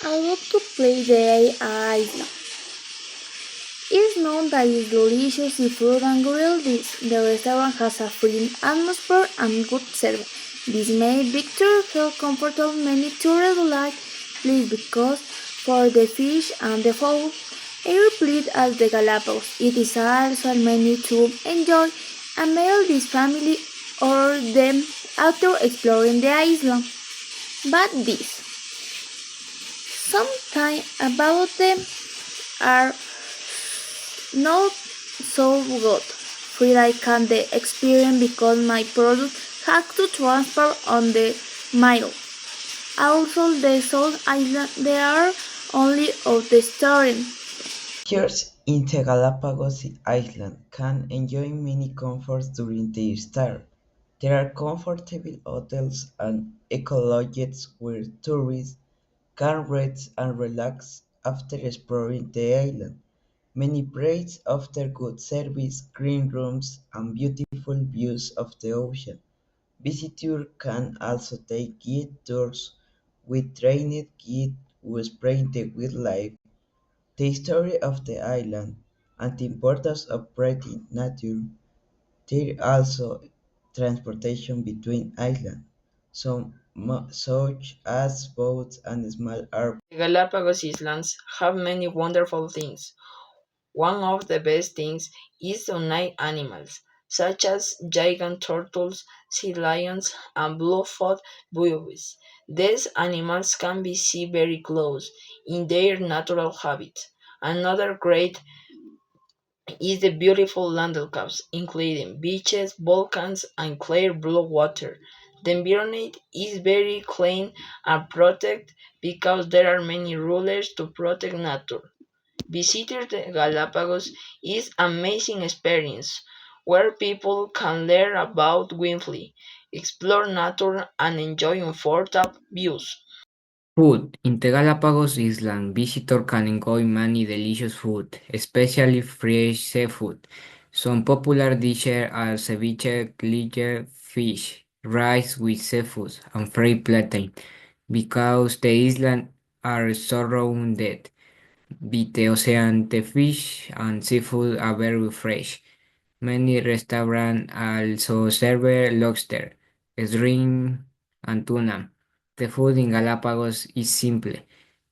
I love to play the island. It's known that its delicious seafood and grilled dish. The restaurant has a free atmosphere and good service. This made Victor feel comfortable. Many tourists like this because for the fish and the fowl, air played at the Galapagos. It is also a menu to enjoy a meal this family or them after exploring the island. But this, sometimes about them are not so good. Feel I can the experience because my product had to transfer on the mile. Also the South Island they are only of the story. Here in the Galapagos Island can enjoy many comforts during their stay. There are comfortable hotels and eco-lodges where tourists can rest and relax after exploring the island. Many praise offer good service, green rooms, and beautiful views of the ocean. Visitors can also take guided tours with trained guides who explain the wildlife, the history of the island, and the importance of protecting nature. There is also transportation between islands, such as boats and small aircraft. The Galapagos Islands have many wonderful things. One of the best things is the night animals, such as giant turtles, sea lions, and blue-footed buoys. These animals can be seen very close in their natural habitat. Another great is the beautiful landscapes, including beaches, volcanoes, and clear blue water. The environment is very clean and protected because there are many rules to protect nature. Visiting the Galapagos is an amazing experience where people can learn about wildlife, explore nature, and enjoy unforgettable views. Food. In the Galapagos Island, visitors can enjoy many delicious food, especially fresh seafood. Some popular dishes are ceviche, clear fish, rice with seafood, and fried plantain. Because the island are surrounded by the ocean, the fish and seafood are very fresh. Many restaurants also serve lobster, shrimp, and tuna. The food in Galapagos is simple,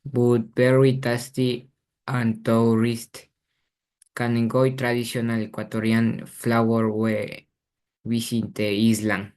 but very tasty, and tourists can enjoy traditional Ecuadorian flavor when visiting the island.